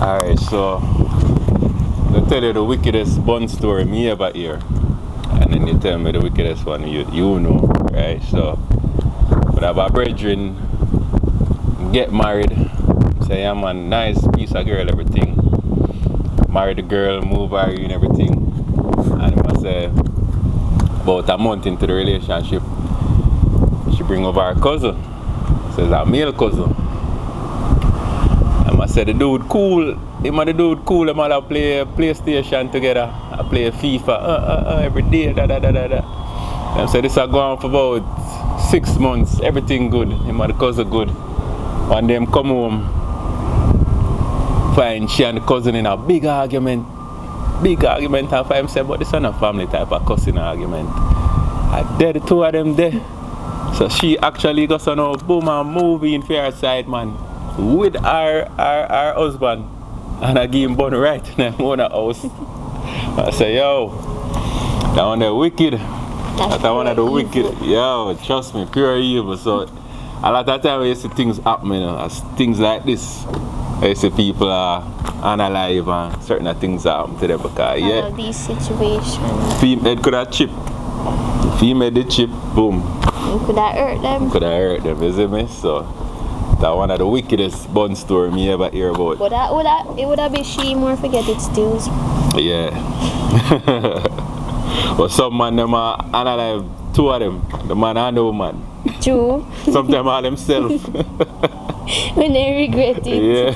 Alright, so I'll tell you the wickedest bun story me ever hear. And then you tell me the wickedest one you know, right? So but I have a brethren get married. Say I'm a nice piece of girl, everything. Marry the girl, move her and everything. And I say about a month into the relationship, she bring over her cousin. Says a male cousin. I said the dude cool, him and the dude cool, them all play PlayStation together. I play FIFA every day, da. I said this a go on for about 6 months, everything good, him and the cousin good. One day him come home, find she and the cousin in a big argument, and find him say, but this is not a family type of cussing argument. I did the two of them there. So she actually got some boom and moving for her side, man. With our husband, and I give him bun right in the owner house. I say, yo, that one the wicked. That one of the wicked. Yo, trust me, pure evil. So a lot of time you see things happening, as things like this. You see people are unalive and certain things happen to them because these situations. Female could have chip. Female did chip, boom. You could have hurt them. You see me? So that one of the wickedest bun story me ever hear about. But it would have been she more forget it still. Yeah. But some man them are unalive, two of them. The man and the woman. True. Sometimes all themselves. When they regret it. Yeah.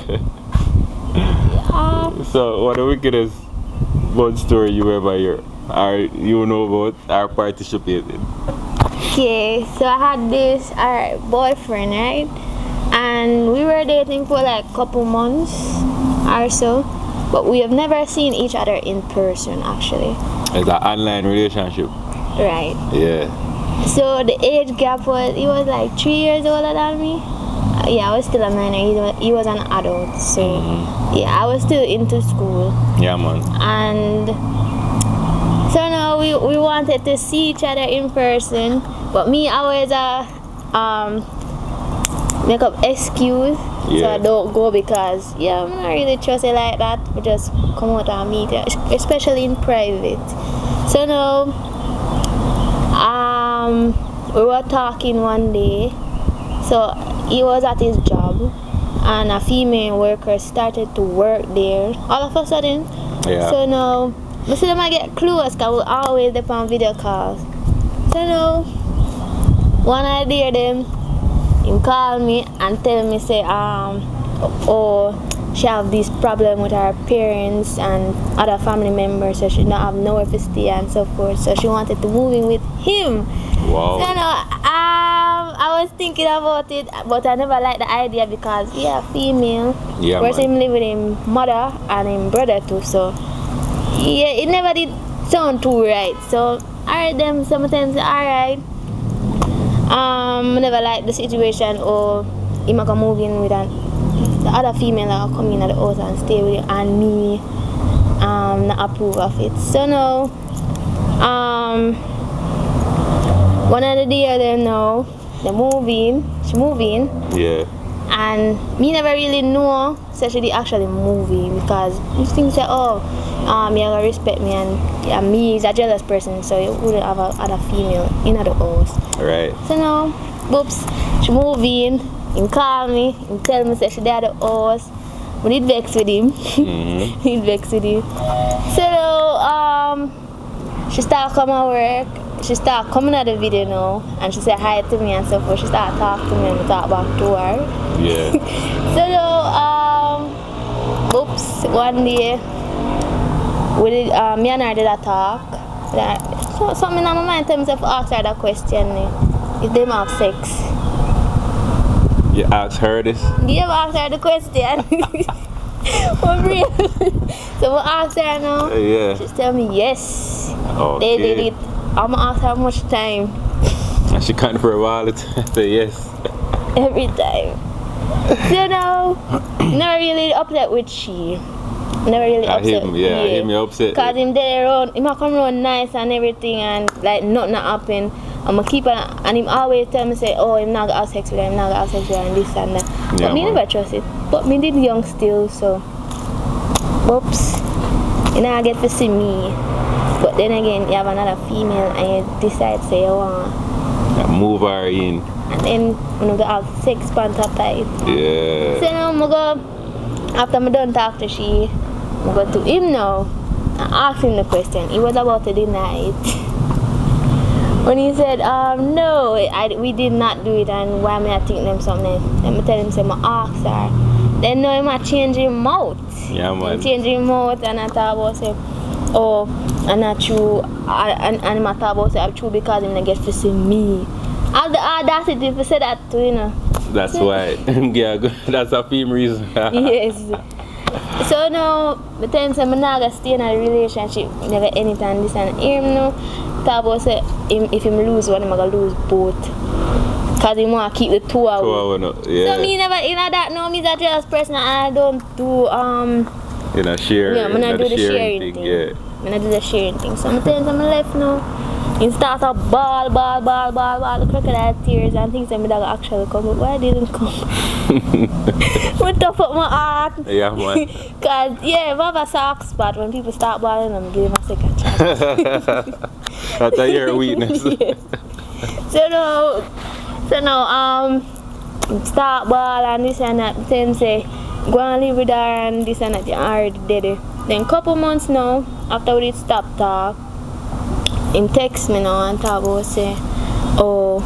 So what the wickedest bun story you ever hear? Or you know about our participated? Okay, so I had this boyfriend, right? And we were dating for like a couple months or so, but we have never seen each other in person actually. It's an online relationship. Right. Yeah. So the age gap he was like 3 years older than me. Yeah, I was still a minor, he was an adult, so yeah, I was still into school. Yeah, man. And so now we wanted to see each other in person, but me always make up excuse, so I don't go because I'm not really trusted like that. We just come out and meet, especially in private. So now, we were talking one day. So he was at his job, and a female worker started to work there. All of a sudden, so now I see them I get close because we always dep on video calls. So now, one idea them. He called me and tell me say she have this problem with her parents and other family members, so she don't have nowhere to stay and so forth. So she wanted to move in with him. Wow. So I was thinking about it, but I never liked the idea because female. Yeah, whereas him live with him mother and him brother too. So it never did sound too right. So alright them sometimes alright. I never liked the situation or him can move in with the other female that come in at the house and stay with it, and me not approve of it. So now one of the day them now she moving. Yeah. And me never really know so she actually moving because you think say you gotta respect me, and me is a jealous person, so you wouldn't have other female in the house. Right. So now, whoops, she move in, he call me, he tell me say she there at the house. We need vex with him. Need vex with him. So now, she start coming work. She start coming at the video now, and she say hi to me and so forth. She start talking to me and we talk back to her. Yeah. So now, whoops, one day, we did, me and her did a talk. So something in my mind tell me to ask her that question. If they have sex. You asked her this? Yeah, I asked her the question. For real. So I asked her now. Yeah. She tell me yes. Okay. They did it. I'm gonna ask her how much time. And she can't for a while to say yes. Every time. So now, never really upset with she. Never really upset. Him upset. Cause him there around, him come around nice and everything, and like nothing happen. I'm gonna keep on, and him always tell me say, oh, I'm not gonna have sex with her, I'm not gonna have sex with her, and this and that. Yeah, But me man. never trust it. But me did young still, so oops. You know I get to see me. But then again, you have another female and you decide say you want, Yeah, move her in. and then I'm gonna have sex on top of it. Yeah. So now I'm go, after I'm done talk to she, I'm go to him now and ask him the question. He was about to deny it. When he said, no, we did not do it, and why may I think them something? Then I tell him, say, I ask her. Then now I'm changing mouth. Yeah, man. Changing mouth, and I thought about say, oh, I'm not true. And I thought about say, I'm true because I'm not get to see me. I have the audacity to say that too, you know. That's why. Yeah, that's a film reason. Yes. So now, the time I'm not gonna stay in a relationship, never anytime this and him now, talk about say if him lose one, I'm gonna lose both. Cause he wanna keep the two away. Yeah. So me never, you know that now, me's a jealous person and I don't do You know, share. yeah, I'm not do the sharing thing. Yeah. I'm not do the sharing thing. So I'm telling him I'm left now. He start a ball, the crocodile tears and things that my dog actually come, but why didn't come? What tough up my heart. Yeah, man. Cause yeah, if I have a soft spot when people start balling, I'm giving a second chance. That's your weakness. Yes. So now, start ball and this and that. Then say, go and live with her and this and that. You already did it. Then couple months now, after we did stop talk, him text me now and talk about say, oh,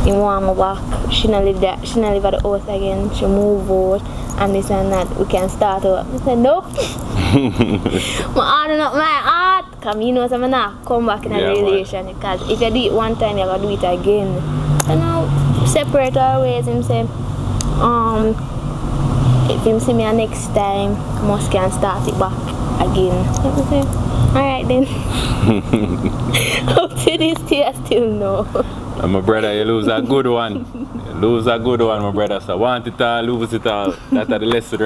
he want me back. She not live there. She not live at the house again. She move out and this and that. We can start over. I said nope. I'm hardening up my heart. Cause you know I'm not come back in a relationship. Because if you do it one time, you gotta do it again. So now separate our ways. Him say, if him see me next time, must can start it back again. I say, alright then. Up to this day, I still know. And my brother, you lose a good one. You lose a good one, my brother. So want it all, lose it all. That's the lesson right